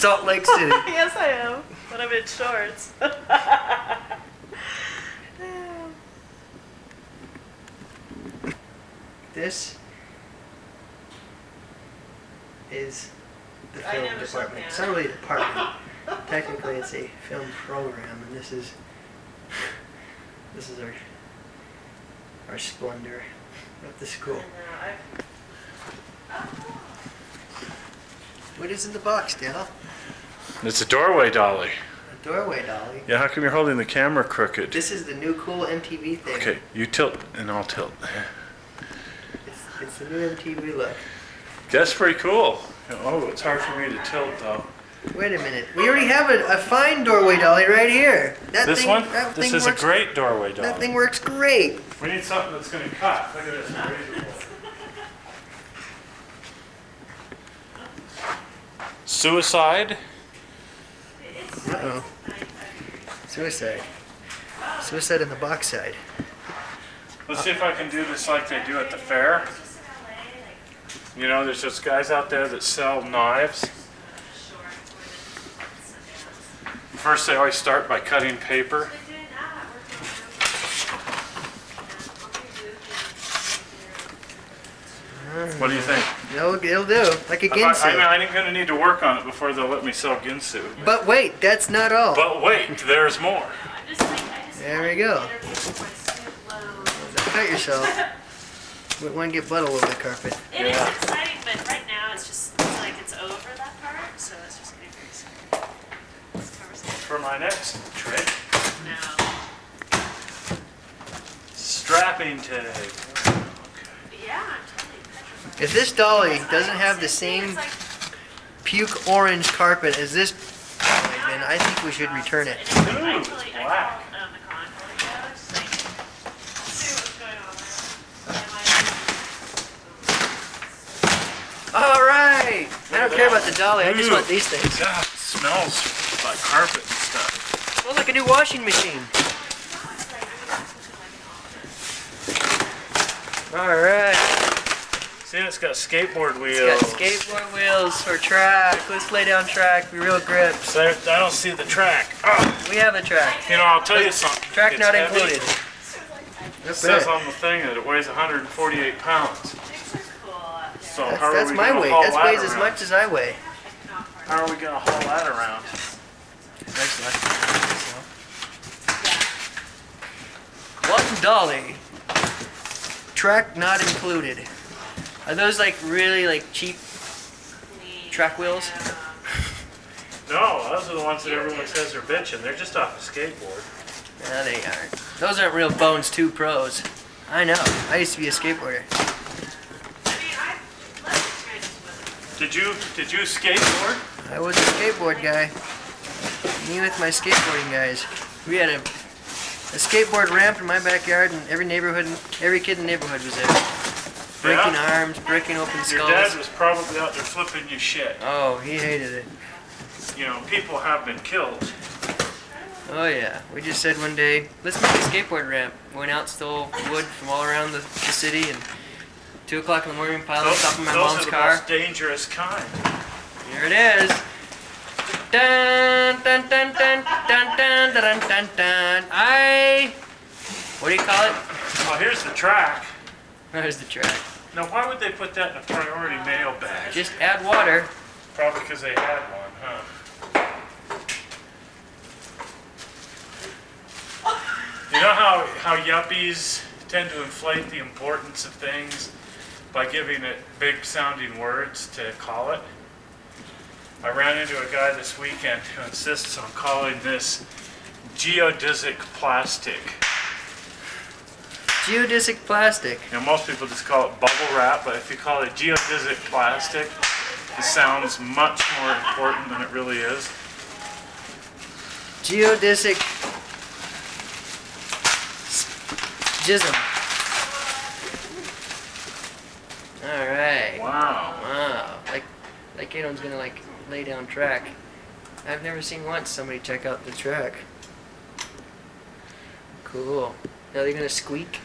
Salt Lake City. Yes, I am. But I'm in shorts. This is the I film never saw department. that. It's not really a department. Technically, it's a film program, and this is our splendor of the school. What is in the box, Dale? It's a doorway dolly. A doorway dolly. Yeah, how come you're holding the camera crooked? This is the new cool MTV thing. Okay, you tilt and I'll tilt. It's the new MTV look. That's pretty cool. Oh, it's hard for me to tilt though. Wait a minute. We already have a fine doorway dolly right here. This is a great doorway dolly. That thing works great. We need something that's going to cut. Look at this razor blade. Suicide? Uh-oh. Suicide. Suicide on the box side. Let's see if I can do this like they do at the fair. You know, there's just guys out there that sell knives. First, they always start by cutting paper. What do you think? It'll do. Like a Ginsu. I'm going to need to work on it before they'll let me sell Ginsu. But wait, that's not all. But wait, there's more. There we go. Cut yourself. Wouldn't want to get blood all over the carpet. It is exciting, but right now it's like it's over that part, so it's just getting very scary. For my next trick, No. strapping tape. Yeah, I'm totally If this dolly doesn't have the same puke orange carpet as this dolly, then I think we should return it. Ooh, it's black. All right. I don't care about the dolly. I just want these things. God, it smells like carpet and stuff. Smells like a new washing machine. All right. See, it's got skateboard wheels. It's got skateboard wheels for track. Let's lay down track. Be real grips. I don't see the track. Oh, We have a track. you know, I'll tell you something. Track It's not heavy. included. It says on the thing that it weighs 148 pounds. So how are That's we my gonna weight. haul That that weighs as around? much as I weigh. How are we gonna haul that around? One dolly. Track not included. Are those like really like cheap track wheels? No, those are the ones that everyone says are bitching. They're just off a skateboard. No, they aren't. Those aren't real Bones 2 Pros. I know. I used to be a skateboarder. Did you skateboard? I was a skateboard guy. Me with my skateboarding guys. We had a skateboard ramp in my backyard, and every kid in the neighborhood was there. Breaking arms, breaking open Your skulls. dad was probably out there flipping you shit. Oh, he hated it. You know, people have been killed. Oh yeah. We just said one day, let's make a skateboard ramp. Went out, stole wood from all around the city, and 2 o'clock in the morning, piled on top of my mom's Those are the car. most dangerous kind. Here it is. Dun dun dun dun dun dun dun dun dun. What do you call it? Well, here's the track. There's the track. Now, why would they put that in a priority mail bag? Just add water. Probably because they had one, huh? You know how yuppies tend to inflate the importance of things by giving it big sounding words to call it? I ran into a guy this weekend who insists on calling this geodesic plastic. Geodesic plastic. You know, most people just call it bubble wrap, but if you call it geodesic plastic, it sounds much more important than it really is. Geodesic jism. Alright. Wow. Wow. Like anyone's gonna like lay down track. I've never seen once somebody check out the track. Cool. Now they're gonna squeak.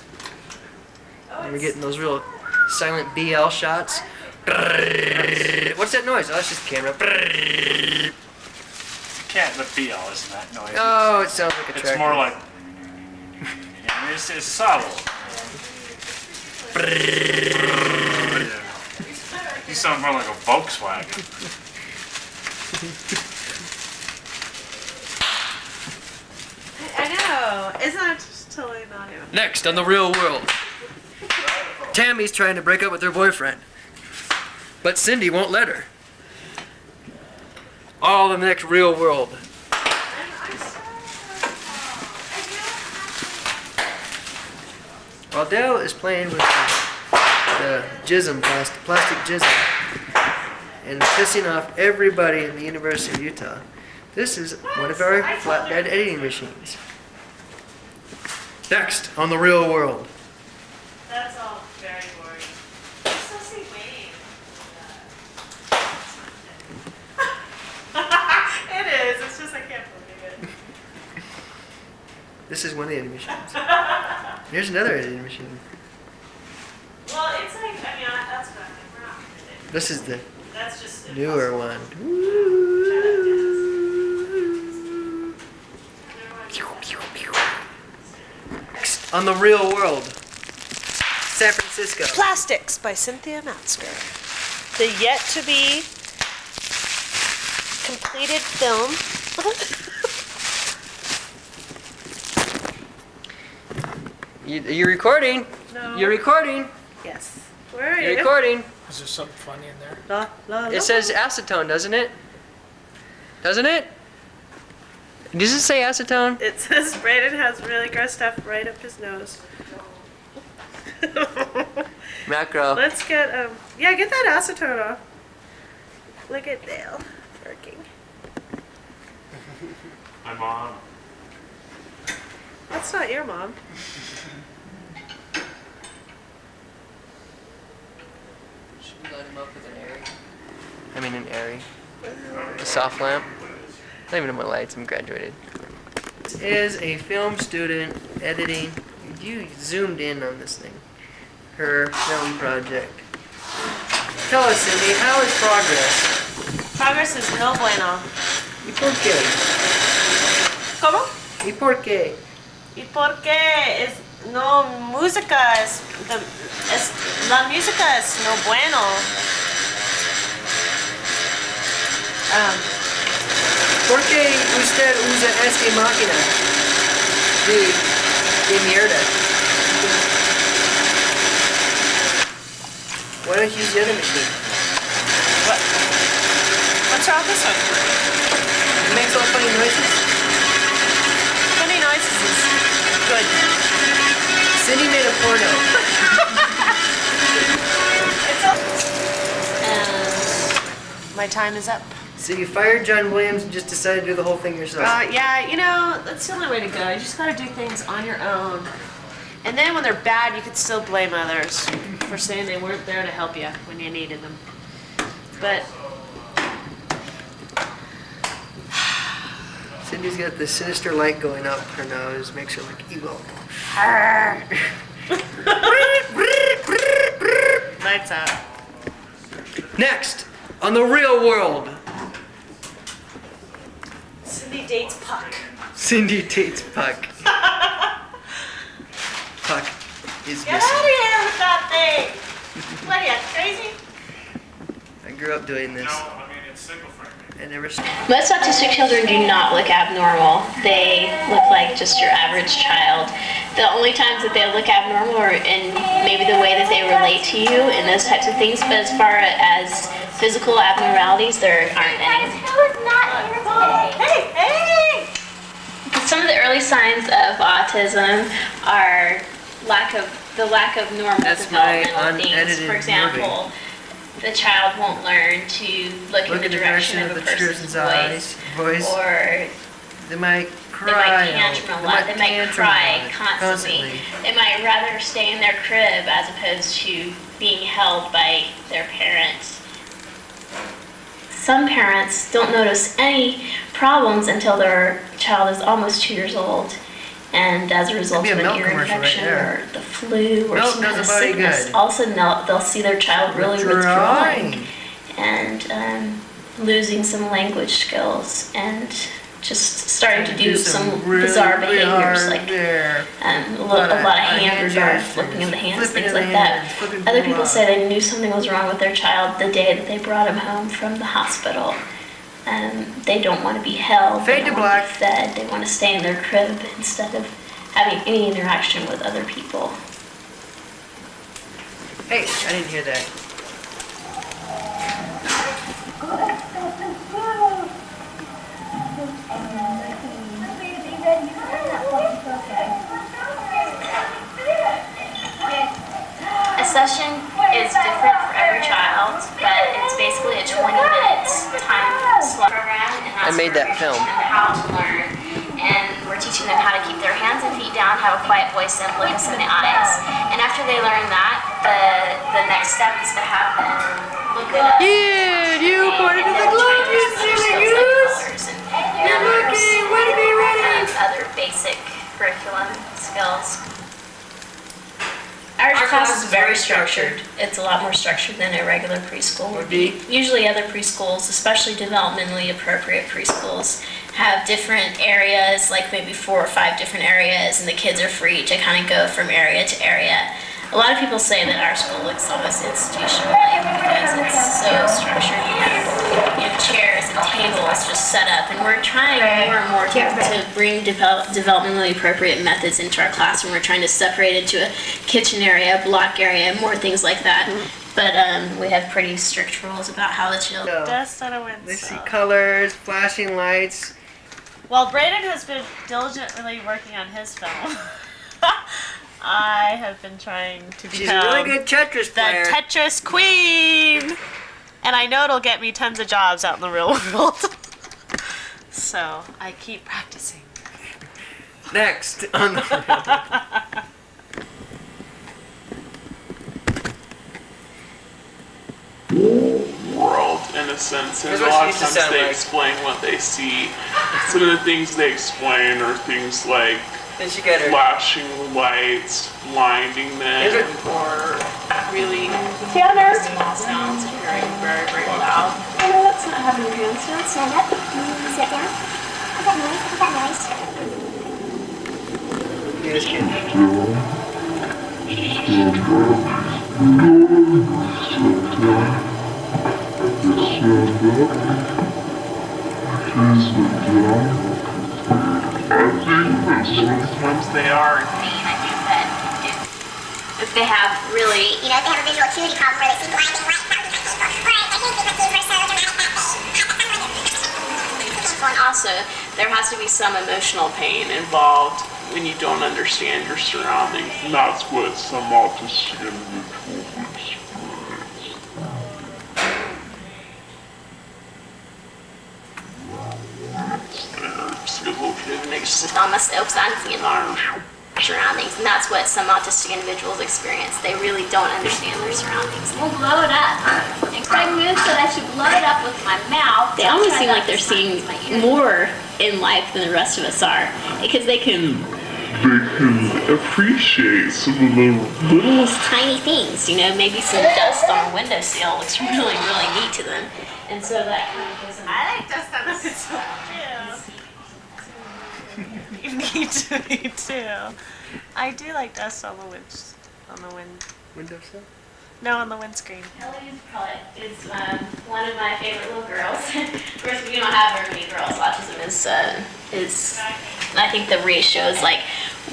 And we're getting those real silent BL shots. What's that noise? Oh, it's just the camera. can't. The BL isn't that noisy. Oh, it sounds like a tractor. It's more like. It's subtle. You sound more like a Volkswagen. I know. Isn't that just totally not even? Next on the real world. Tammy's trying to break up with her boyfriend, but Cindy won't let her. All the next real world. While Dale is playing with the jism, plastic jism, and pissing off everybody in the University of Utah, this is one of our flatbed editing machines. Next on the real world. That's all very boring. I still see Wayne. It is. It's just I can't believe it. This is one of the editing machines. Here's another editing machine. Well, it's like, I mean, that's what we're not gonna do. This is the That's just newer one. Next on the real world. San Francisco. Plastics by Cynthia Metzger. The yet to be completed film. You're recording? No. You're recording? Yes. Where are You're you? recording? Is there something funny in there? La, la, la. It says acetone, doesn't it? Doesn't it? Does it say acetone? It says Brayden has really gross stuff right up his nose. Macro. Let's get yeah, get that acetone off. Look at Dale working. My mom. That's not your mom. Should we light him up with an airy? I mean an airy. A soft lamp. I don't even know my lights, I'm graduated. This is a film student editing. You zoomed in on this thing. Her film project. Tell us, Cindy, how is progress? Progress is no bueno. ¿Y por qué? ¿Cómo? ¿Y por qué? ¿Y por qué es no música es la música es no bueno? ¿Por qué usted usa esta máquina de mierda? Why don't you use the other machine? What? What's wrong with this one? It makes all funny noises. Funny noises is good. Cindy made a porno. And my time is up. So you fired John Williams and just decided to do the whole thing yourself. Yeah, you know, that's the only way to go. You just gotta do things on your own. And then when they're bad, you can still blame others for saying they weren't there to help you when you needed them. But Cindy's got this sinister light going up her nose, makes her look evil. lights out. Next, on the real world, Cindy dates Puck. Cindy dates Puck. Puck is Get out missing. of here with that thing! What are you, crazy? I grew up doing this. No, I mean it's single frame. I never stopped. Most autistic children do not look abnormal. They look like just your average child. The only times that they look abnormal are in maybe the way that they relate to you and those types of things, but as far as physical abnormalities, there aren't any. Hey, hey! Some of the early signs of autism are the lack of normal That's my developmental things. unedited For example, the child won't learn to look in the direction of a person's voice, or They might they cry. might tantrum a lot. They might cry constantly. They might rather stay in their crib as opposed to being held by their parents. Some parents don't notice any problems until their child is almost 2 years old. And as a result Could of be a an milk ear commercial right infection there. or the flu or Milk some kind does of a body sickness, good. all of a sudden they'll see their child really withdrawing and losing some language skills. And just starting to do some really, bizarre really behaviors, hard like there. a lot of hand gestures, flipping of the hands, flipping things of the like that. hands, flipping Other people people off. say they knew something was wrong with their child the day that they brought him home from the hospital. They don't want to be held, they Fade to don't want to black. be fed, they want to stay in their crib instead of having any interaction with other people. Hey, I didn't hear that. A session is different for every child, but it's basically a 20-minute time slot program, and I that's made where that we're film. teaching them how to learn, and we're teaching them how to keep their hands and feet down, have a quiet voice, and look us in the eyes. And after they learn that, the next step is to have them look at us. Yeah, you and pointed to then the glove, try to you use other silly skills like goose. colors and numbers, looking, way to be ready. other basic curriculum skills. Our Our class is very structured. It's a lot more structured than a regular preschool would be. Usually other preschools, especially developmentally appropriate preschools, have different areas, like maybe 4 or 5 different areas, and the kids are free to kind of go from area to area. A lot of people say that our school looks almost institutional-like because it's so structured. You have chairs and tables just set up, and we're trying more and more to bring developmentally appropriate methods into our classroom. We're trying to separate it into a kitchen area, a block area, more things like that. But we have pretty strict rules about how the children. Dust on a wind. They see colors, flashing lights. Well, Brayden has been diligently working on his film. I have been trying to She's a really good Tetris the player. Tetris Queen, and I know it'll get me tons of jobs out in the real world. So I keep practicing. Next on the world in a sense, and Here's a what lot she of used to times sound they like. explain what they see. Some of the things they explain are things like Then she got her. flashing lights, blinding them, Here's or really Small sounds and very, very, very loud. Oh no, that's not having your hands down. Stand up. Sit down. What's that noise? What's that noise? This kid. sometimes they are. I think that if they have really, You know, if they have a visual acuity problem where they see blinding lights out behind people, or their hands frequencies were so dramatic that and also there has to be some emotional pain Involved when you don't understand your surroundings. And that's what some autistic individuals experience. It's a little kid and they just sit on myself because I'm seeing surroundings, and that's what some autistic individuals experience. They really don't understand their surroundings. We'll blow it up. And Craig moved so that I should blow it up with my mouth. They almost seem like they're seeing more in life than the rest of us are, because they can They can appreciate some of the littlest tiny things, you know, maybe some dust on a windowsill looks really, really neat to them. And so that kind of gives them. I like dust on the window too. Me too. I do like dust on the Windowsill? No, on the windscreen. Ellie is one of my favorite little girls. Of course, we don't have very many girls. Autism is I think the ratio is like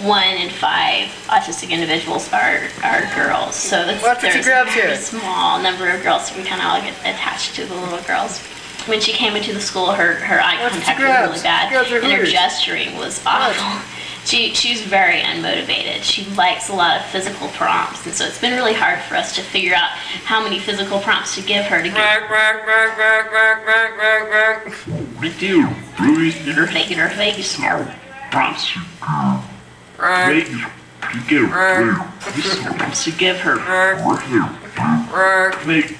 1 in 5 autistic individuals are girls. So Watch what there's you grab a very here. small number of girls, so we kind of all get attached to the little girls. When she came into the school, her eye Watch what contact you was grab. really bad, Grabs her and her hooters. gesturing was awful. She's very unmotivated. She likes a lot of physical prompts, and so it's been really hard for us to figure out how many physical prompts to give her to get Rock, rock, rock, rock, rock, rock, rock, rock. we do really her face. prompts Rock, make you get a Prompts to give her. rock, make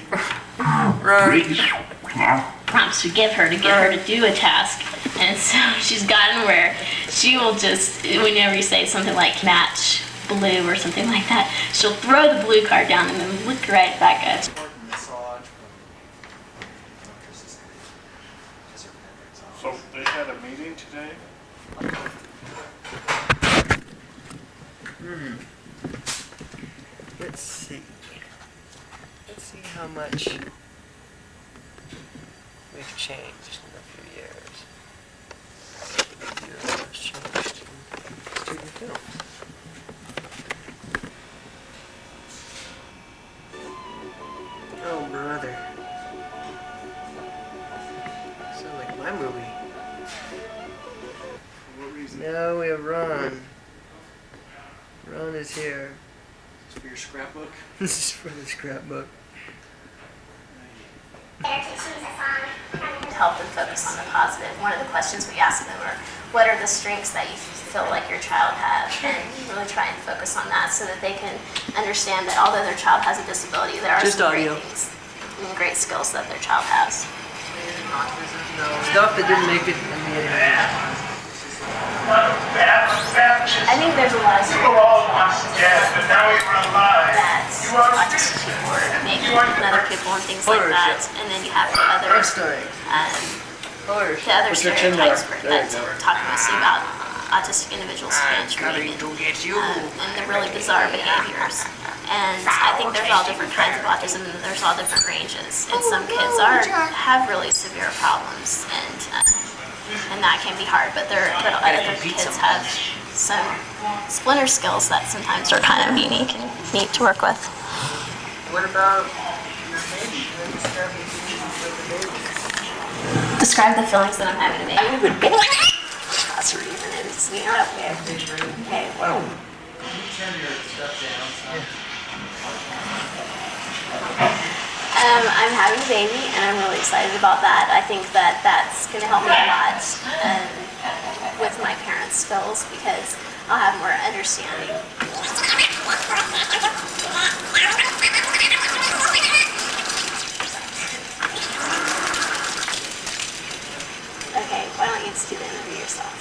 Prompts to give her to do a task, and so she's gotten where she will just, whenever you say something like match blue or something like that, she'll throw the blue card down and then look right back at you. So they had a meeting today? Let's see. Let's see how much we've changed in a few years. What's changed in student films? Oh, brother. Sounds like my movie. What reason? Now we have Ron. Ron is here. For your scrapbook? This is for the scrapbook. To help them focus on the positive. One of the questions we ask them are, what are the strengths that you feel like your child has? And really try and focus on that so that they can understand that although their child has a disability, there are Just some audio. great things and great skills that their child has. No, stuff that didn't make it in the interview. I think there's a lot of that autistic people are making with other people and things like that. And then you have the other, Horror story. Horror the other stereotypes that talk mostly about autistic individuals tantruming and the really bizarre behaviors. And I think there's all different kinds of autism and there's all different ranges. And some kids have really severe problems and that can be hard, but other kids have some splinter skills that sometimes are kind of unique and neat to work with. What about Describe the feelings that I'm having to make. That's the reason it's, you know, okay, well. I'm having a baby and I'm really excited about that. I think that that's going to help me a lot with my parents' skills because I'll have more understanding. Okay, why don't you just do the interview yourself?